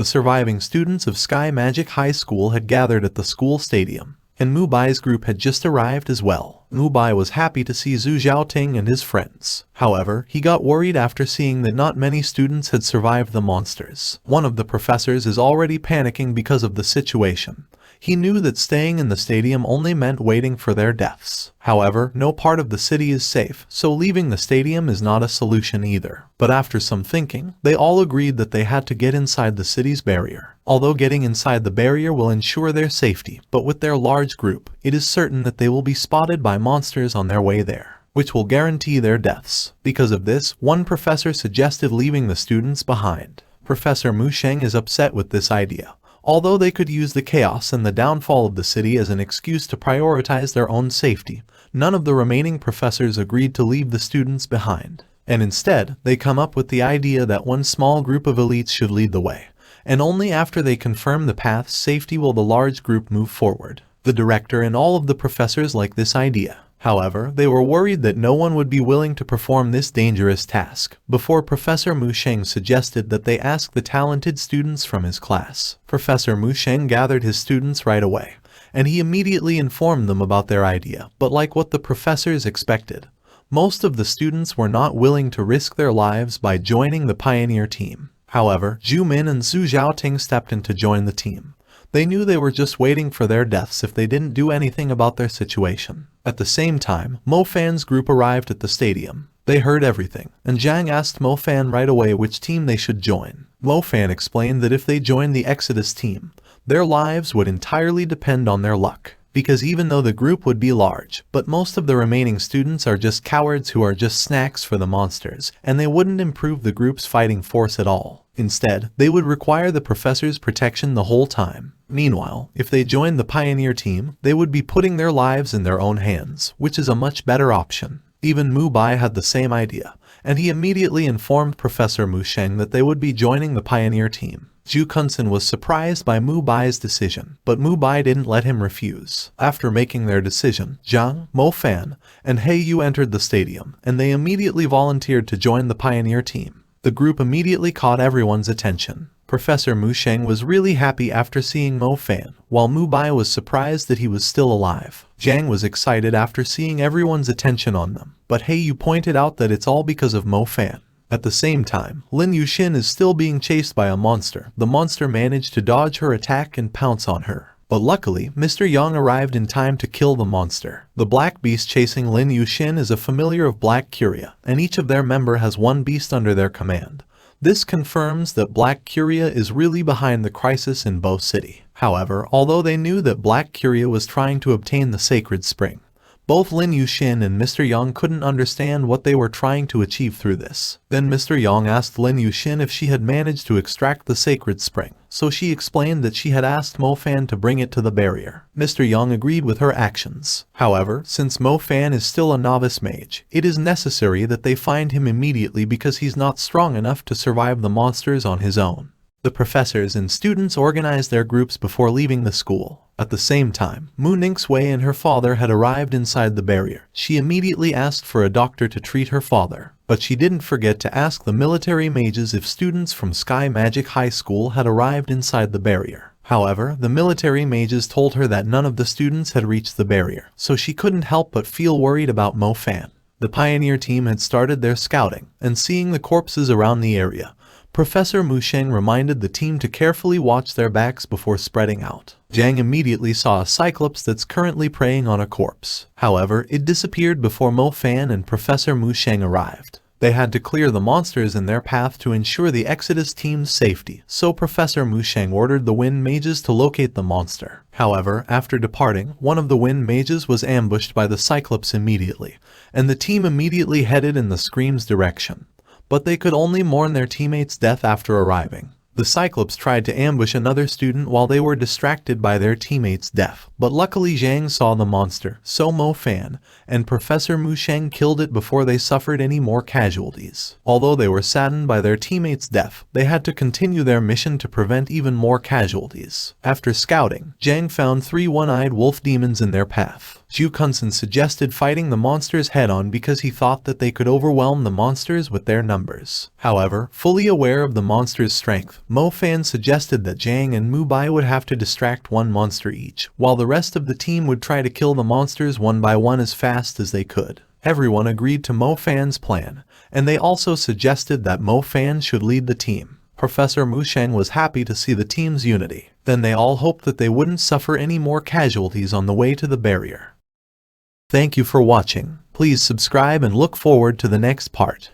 The surviving students of Sky Magic High School had gathered at the school stadium, and Mubai's group had just arrived as well. Mubai was happy to see Zhu Xiaoting and his friends. However, he got worried after seeing that not many students had survived the monsters. One of the professors is already panicking because of the situation. He knew that staying in the stadium only meant waiting for their deaths. However, no part of the city is safe, so leaving the stadium is not a solution either. But after some thinking, they all agreed that they had to get inside the city's barrier. Although getting inside the barrier will ensure their safety, but with their large group, it is certain that they will be spotted by monsters on their way there, which will guarantee their deaths. Because of this, one professor suggested leaving the students behind. Professor Mu Sheng is upset with this idea. Although they could use the chaos and the downfall of the city as an excuse to prioritize their own safety, none of the remaining professors agreed to leave the students behind. And instead, they come up with the idea that one small group of elites should lead the way, and only after they confirm the path's safety will the large group move forward. The director and all of the professors like this idea. However, they were worried that no one would be willing to perform this dangerous task. Before Professor Mu Sheng suggested that they ask the talented students from his class. Professor Mu Sheng gathered his students right away, and he immediately informed them about their idea. But like what the professors expected, most of the students were not willing to risk their lives by joining the pioneer team. However, Zhu Min and Zhu Xiaoting stepped in to join the team. They knew they were just waiting for their deaths if they didn't do anything about their situation. At the same time, Mo Fan's group arrived at the stadium. They heard everything, and Zhang asked Mo Fan right away which team they should join. Mo Fan explained that if they joined the Exodus team, their lives would entirely depend on their luck. Because even though the group would be large, but most of the remaining students are just cowards who are just snacks for the monsters, and they wouldn't improve the group's fighting force at all. Instead, they would require the professor's protection the whole time. Meanwhile, if they joined the pioneer team, they would be putting their lives in their own hands, which is a much better option. Even Mu Bai had the same idea, and he immediately informed Professor Mu Sheng that they would be joining the pioneer team. Zhu Kunsen was surprised by Mu Bai's decision, but Mu Bai didn't let him refuse. After making their decision, Zhang, Mo Fan, and He Yu entered the stadium, and they immediately volunteered to join the pioneer team. The group immediately caught everyone's attention. Professor Mu Sheng was really happy after seeing Mo Fan, while Mu Bai was surprised that he was still alive. Zhang was excited after seeing everyone's attention on them, but He Yu pointed out that it's all because of Mo Fan. At the same time, Lin Yuxin is still being chased by a monster. The monster managed to dodge her attack and pounce on her. But luckily, Mr. Yang arrived in time to kill the monster. The black beast chasing Lin Yuxin is a familiar of Black Curia, and each of their member has one beast under their command. This confirms that Black Curia is really behind the crisis in Bo City. However, although they knew that Black Curia was trying to obtain the sacred spring, both Lin Yuxin and Mr. Yang couldn't understand what they were trying to achieve through this. Then Mr. Yang asked Lin Yuxin if she had managed to extract the sacred spring, so she explained that she had asked Mo Fan to bring it to the barrier. Mr. Yang agreed with her actions. However, since Mo Fan is still a novice mage, it is necessary that they find him immediately because he's not strong enough to survive the monsters on his own. The professors and students organized their groups before leaving the school. At the same time, Mu Ningxue and her father had arrived inside the barrier. She immediately asked for a doctor to treat her father, but she didn't forget to ask the military mages if students from Sky Magic High School had arrived inside the barrier. However, the military mages told her that none of the students had reached the barrier, so she couldn't help but feel worried about Mo Fan. The pioneer team had started their scouting, and seeing the corpses around the area, Professor Mu Sheng reminded the team to carefully watch their backs before spreading out. Zhang immediately saw a cyclops that's currently preying on a corpse. However, it disappeared before Mo Fan and Professor Mu Sheng arrived. They had to clear the monsters in their path to ensure the Exodus team's safety, so Professor Mu Sheng ordered the wind mages to locate the monster. However, after departing, one of the wind mages was ambushed by the cyclops immediately, and the team immediately headed in the scream's direction. But they could only mourn their teammate's death after arriving. The Cyclops tried to ambush another student while they were distracted by their teammate's death, but luckily Zhang saw the monster, so Mo Fan and Professor Mu Sheng killed it before they suffered any more casualties. Although they were saddened by their teammate's death, they had to continue their mission to prevent even more casualties. After scouting, Zhang found 3 one-eyed wolf demons in their path. Zhu Kunsen suggested fighting the monsters head-on because he thought that they could overwhelm the monsters with their numbers. However, fully aware of the monster's strength, Mo Fan suggested that Zhang and Mubai would have to distract one monster each, while the rest of the team would try to kill the monsters one by one as fast as they could. Everyone agreed to Mo Fan's plan, and they also suggested that Mo Fan should lead the team. Professor Mu Sheng was happy to see the team's unity. Then they all hoped that they wouldn't suffer any more casualties on the way to the barrier. Thank you for watching. Please subscribe and look forward to the next part.